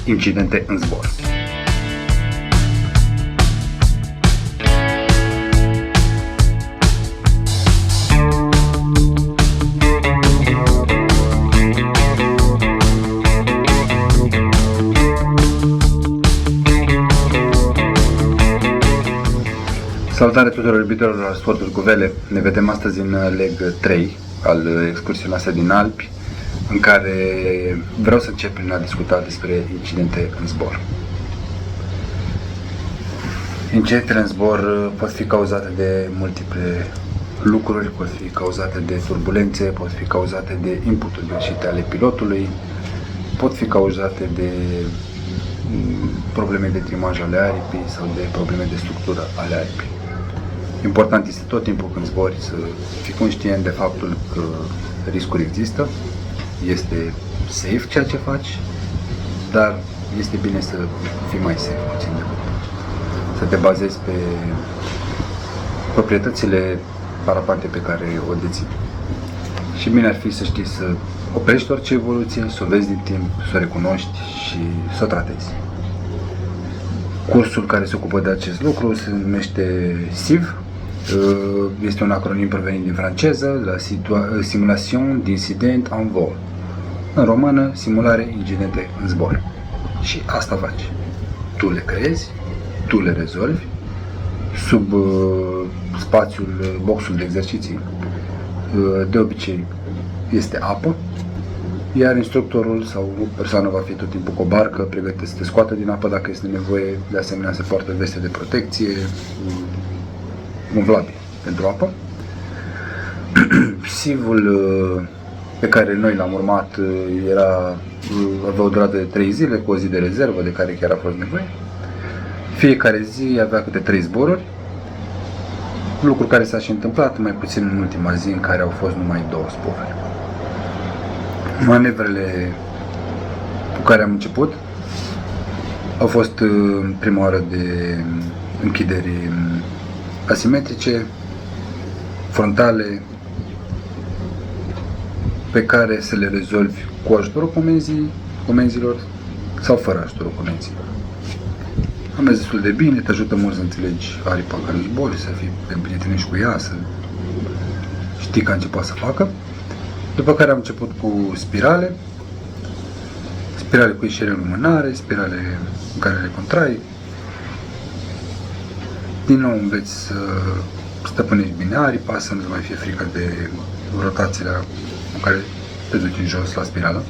incidente în zbor. Salutare tuturor iubitorilor la sporturi cu vele. Ne vedem astăzi în leg 3 al excursiei noastre din Alpi, în care vreau să încep prin a discuta despre incidente în zbor. Incidentele în zbor pot fi cauzate de multiple lucruri, pot fi cauzate de turbulențe, pot fi cauzate de inputuri greșite ale pilotului, pot fi cauzate de probleme de trimaj ale aripii sau de probleme de structură ale aripii. Important este tot timpul când zbori să fii conștient de faptul că riscuri există, este safe ceea ce faci, dar este bine să fii mai safe puțin decât să te bazezi pe proprietățile parapante pe care o deții. Și bine ar fi să știi să oprești orice evoluție, să o vezi din timp, să o recunoști și să o tratezi. Cursul care se ocupă de acest lucru se numește SIV. Este un acronim provenit din franceză, la Simulation d'Incident en vol. În română, simulare incidente în zbor. Și asta faci. Tu le creezi, tu le rezolvi, sub spațiul, boxul de exerciții, de obicei este apă, iar instructorul sau persoana va fi tot timpul cu o barcă, pregătită să te scoată din apă dacă este nevoie, de asemenea se poartă veste de protecție, umflabil pentru apă. SIV-ul pe care noi l-am urmat avea o durată de 3 zile, cu o zi de rezervă de care chiar a fost nevoie. Fiecare zi avea câte 3 zboruri, lucru care s-a și întâmplat, mai puțin în ultima zi în care au fost numai 2 zboruri. Manevrele cu care am început au fost prima oară de închideri asimetrice, frontale, pe care să le rezolvi cu ajutorul comenzilor sau fără ajutorul comenzilor. Am mers destul de bine, te ajută mult să înțelegi aripa care zbori, să fii împrietenești cu ea, să știi că a început să facă. După care am început cu spirale cu ieșire în lumânare, spirale în care le contrai. Din nou înveți să stăpânești bine aripa, să nu-ți mai fie frică de rotațiile în care te duci în jos la spirală.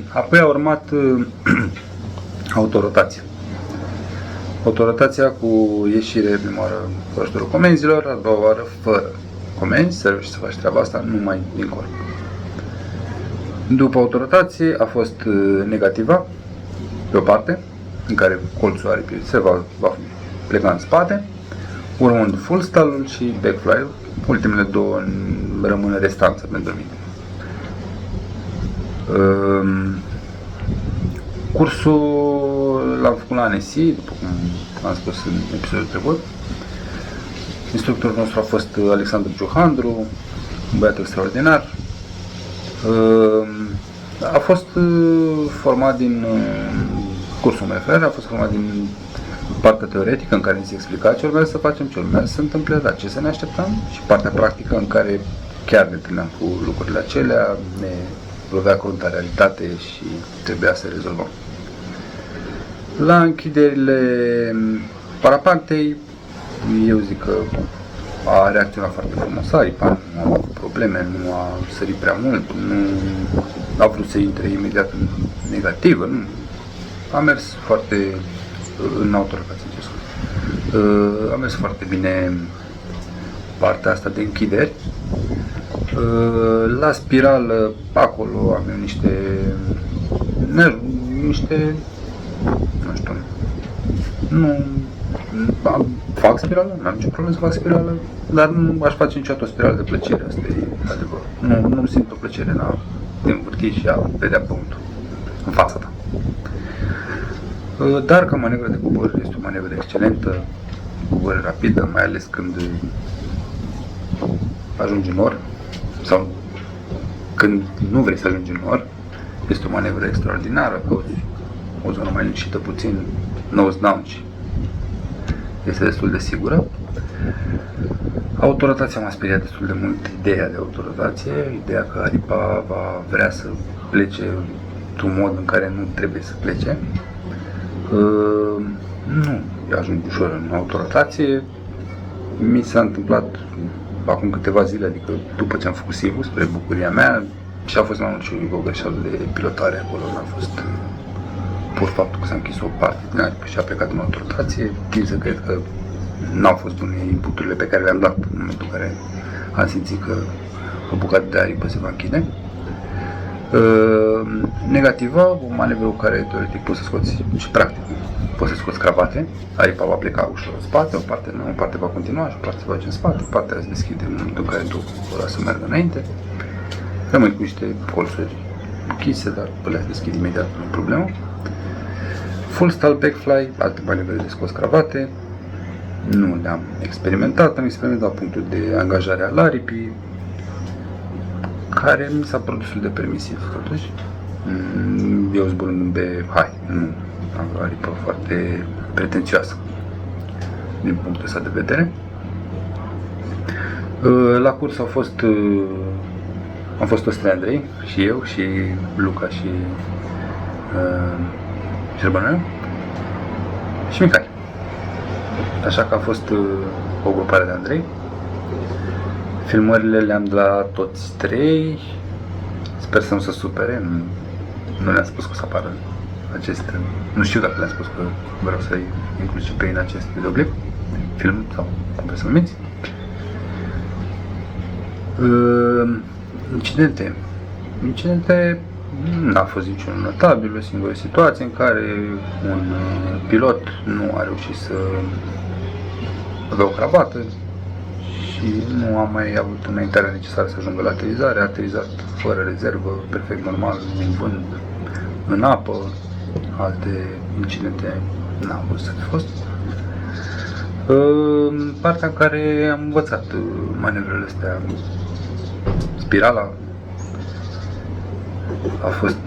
Apoi a urmat autorotația. Autorotația cu ieșire prima oară cu ajutorul comenzilor, a doua oară fără comenzi, să reușești să faci treaba asta numai din corp. După autorotație a fost negativa, pe o parte, în care colțul aripii se va pleca în spate, urmând full stall-ul și backfly-ul. Ultimele două rămân restanță pentru mine. Cursul l-am făcut la ANSI, după cum am spus în episodul trecut. Instructorul nostru a fost Alexandru Ciuhandru, un băiat extraordinar. A fost format din cursul mă refer, a fost format din partea teoretică în care ni se explica ce urmează să facem, ce urmează să se întâmple, la ce să ne așteptăm, și partea practică în care chiar ne întâlneam cu lucrurile acelea, ne lovea crunta realitate și trebuia să rezolvăm. La închiderile parapantei, eu zic că a reacționat foarte frumos, aripa nu a avut probleme, nu a sărit prea mult, nu a vrut să intre imediat în negativă, nu. A mers foarte în autorotație, a mers foarte bine partea asta de închideri. La spirală, acolo avem niște, nu știu, nu fac spirală, nu am nicio problemă să fac spirală, dar nu aș face niciodată o spirală de plăcere, asta e adevăr. Nu simt o plăcere în a te învârti și a vedea pământul în fața ta. Dar ca manevră de cobor este o manevră excelentă, cobor rapidă, mai ales când ajungi în nor sau când nu vrei să ajungi în nor, Este o manevră extraordinară, cauți o zonă mai liniștită puțin, nose down și este destul de sigură. Autorotația m-a speriat destul de mult, ideea de autorotație, ideea că aripa va vrea să plece într-un mod în care nu trebuie să plece. Nu ajung ușor în autorotație. Mi s-a întâmplat acum câteva zile, adică după ce am făcut SIV-ul, spre bucuria mea, și a fost mai mult și o greșeală de pilotare acolo, n-a fost pur faptul că s-a închis o parte din aripă și a plecat în autorotație. Tind să cred că n-au fost bune inputurile pe care le-am dat în momentul în care am simțit că o bucată de aripă se va închide. Negativa, o manevră cu care teoretic poți să scoți și practic poți să scoți cravate, aripa va pleca ușor în spate, o parte va continua și o parte se va face în spate, partea se deschide în momentul în care tu o să meargă înainte. Rămâi cu niște colțuri închise, dar le deschid imediat, nu e problemă. Full stall backfly, alte manevre de scos cravate, nu le-am experimentat, am experimentat punctul de angajare al aripii, care mi s-a părut destul de permisiv, totuși. Eu zburând în B high, nu am o aripă foarte pretențioasă din punctul ăsta de vedere. La curs am fost toți trei, Andrei, și eu, și Luca, și Șerbănoiu, și Mihai. Așa că a fost o grupare de Andrei. Filmările le-am de la toți trei. Sper să nu se supere. Nu le-am spus că o să apară acest. Nu știu dacă le-am spus că vreau să-i includ și pe ei în acest videoclip, film sau cum vreți să numiți. Incidente n-a fost niciun notabil, o singură situație în care un pilot nu a reușit să avea o cravată și nu a mai avut înaintarea necesară să ajungă la aterizare. A aterizat fără rezervă, perfect normal, în vânt, în apă. Alte incidente n-am văzut să fi fost. Partea în care am învățat manevrele astea, spirala, a fost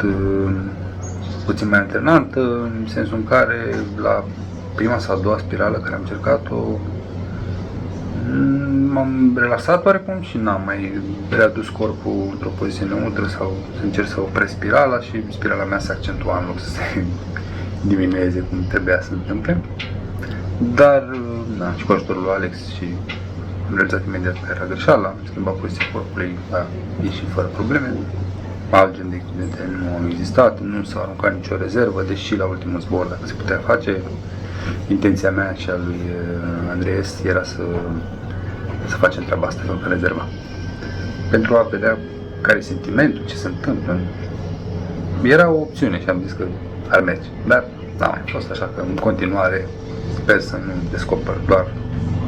puțin mai antrenantă, în sensul în care la prima sau a doua spirală care am încercat-o m-am relaxat oarecum și n-am mai readus corpul într-o poziție neutră sau să încerc să opresc spirala și spirala mea se accentua în loc să se diminueze cum trebuia să se întâmple. Dar, da, și cu ajutorul lui Alex și am realizat imediat că era greșeala, am schimbat poziția corpului, a ieșit fără probleme. Alt gen de incidente nu au existat, nu s-a aruncat nicio rezervă, deși la ultimul zbor, dacă se putea face, intenția mea și a lui Andreas era să facem treaba asta, să rezerva. Pentru a vedea care e sentimentul, ce se întâmplă. Era o opțiune și am zis că ar merge, dar n-a mai fost, așa că în continuare sper să nu descoper doar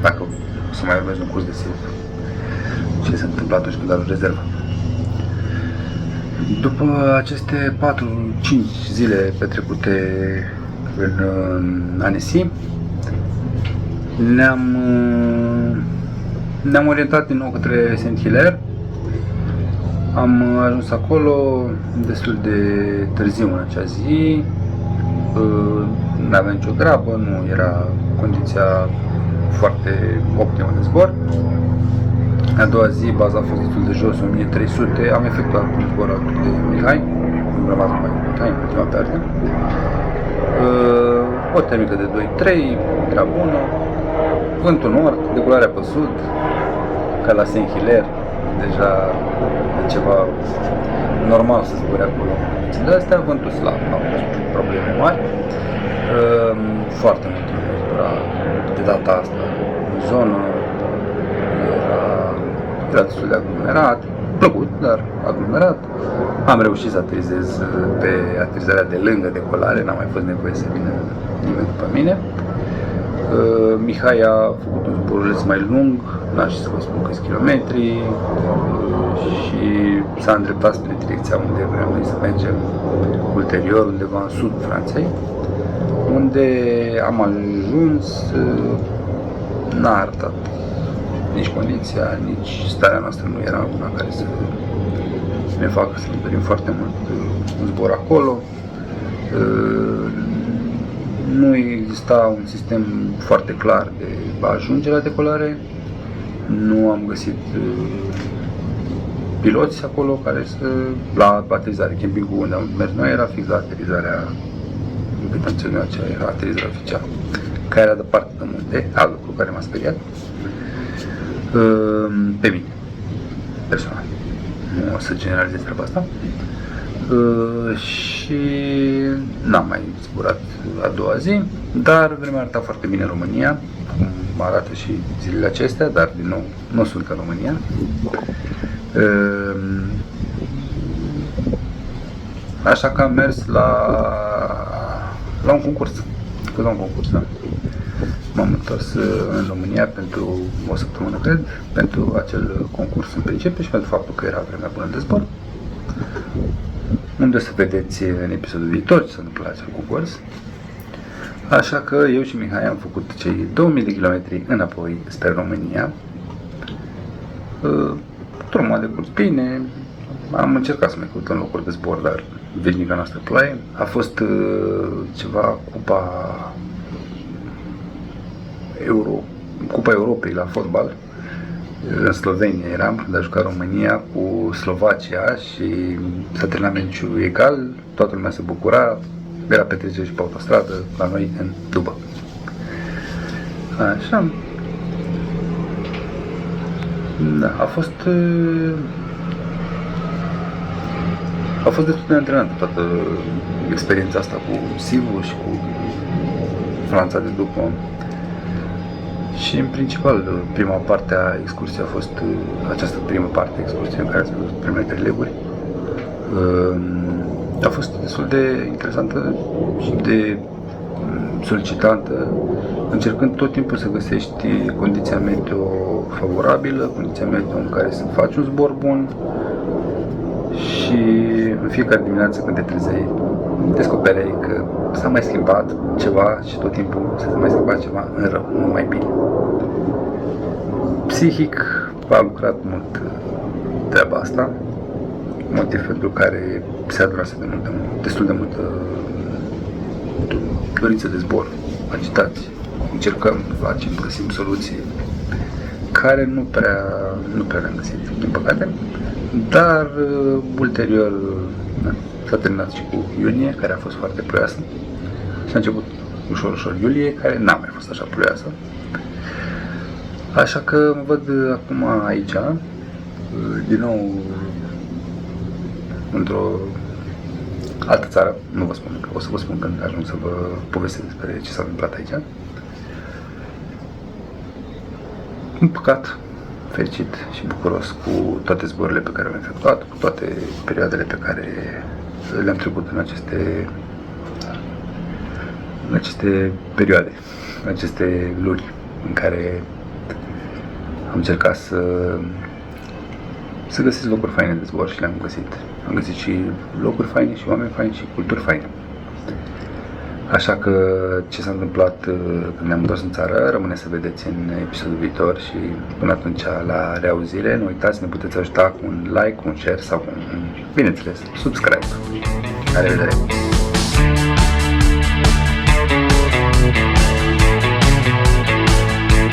dacă o să mai urmez un curs de SIV ce se întâmplă atunci când ar rezervă. După aceste 4-5 zile petrecute în Annecy, ne-am orientat din nou către Saint-Hilaire. Am ajuns acolo destul de târziu în acea zi, nu aveam nicio grabă, nu era condiția foarte optimă de zbor. A doua zi baza a fost destul de jos, 1300, am efectuat un zbor alături de Mihai, am rămas numai cu Mihai în ultima parte. O termică de 2-3, era bună, vântul nord, decolarea pe sud, ca la Saint-Hilaire, deja e ceva normal să zbori acolo. De astea, vântul slab, au fost probleme mari, foarte mult lume zbura de data asta în zonă, era destul de aglomerat, plăcut, dar aglomerat. Am reușit să aterizez pe aterizarea de lângă decolare, n-a mai fost nevoie să vină nimeni după mine. Mihai a făcut un zboruleț mai lung, n-aș să vă spun câți kilometri, și s-a îndreptat spre direcția unde vreau noi să mergem ulterior, undeva în sudul Franței, unde am ajuns, n-a arătat nici condiția, nici starea noastră nu era una care să ne facă să ne dorim foarte mult un zbor acolo. Nu exista un sistem foarte clar de a ajunge la decolare. Nu am găsit piloți acolo care să... La aterizare, campingul unde am mers noi era fix la aterizarea, cât am ținut aceea, era aterizarea oficială, care era departe de munte, alt lucru care m-a speriat pe mine, personal. Nu o să generalizez treaba asta. Și n-am mai zburat a doua zi, dar vremea arăta foarte bine în România, cum arată și zilele acestea, dar din nou nu sunt în România. Așa că am mers la un concurs, da. M-am întors în România pentru o săptămână, cred, pentru acel concurs în principiu și pentru faptul că era vremea bună de zbor, unde o să vedeți în episodul viitor ce s-a întâmplat acel concurs. Așa că eu și Mihai am făcut cei 2000 de kilometri înapoi spre România. Drumul a decurs bine, am încercat să mai căutăm locuri de zbor, dar veșnica noastră ploaie. A fost ceva Cupa Europei la fotbal. În Slovenia eram, când a jucat România cu Slovacia și s-a terminat meciul egal, toată lumea se bucura, era petrecere și pe autostradă, la noi în Dubă. Așa. Da, a fost destul de antrenantă toată experiența asta cu Sivu și cu Franța de după. Și în principal, prima parte a excursiei a fost această primă parte a excursiei în care ați văzut primele 3 leguri. A fost destul de interesantă și de solicitantă, încercând tot timpul să găsești condiția meteo favorabilă, condiția meteo în care să faci un zbor bun și în fiecare dimineață când te trezeai, descopereai că s-a mai schimbat ceva și tot timpul s-a mai schimbat ceva în rău, nu mai bine. Psihic a lucrat mult treaba asta, motiv pentru care se adunase destul de multă dorință de zbor, agitați, încercăm, facem, găsim soluții care nu prea le-am găsit, din păcate, dar ulterior s-a terminat și cu iunie, care a fost foarte ploioasă, și a început ușor iulie, care n-a mai fost așa ploioasă. Așa că mă văd acum aici, din nou într-o altă țară, nu vă spun încă, o să vă spun când ajung să vă povestesc despre ce s-a întâmplat aici. Împăcat, fericit și bucuros cu toate zborurile pe care le-am efectuat, cu toate perioadele pe care le-am trecut în aceste perioade, în aceste luni în care am încercat să găsesc locuri faine de zbor și le-am găsit. Am găsit și locuri faine și oameni faini și culturi faine. Așa că ce s-a întâmplat când ne-am întors în țară rămâne să vedeți în episodul viitor și până atunci la reauzire. Nu uitați, ne puteți ajuta cu un like, un share sau cu un, bineînțeles, subscribe. La revedere!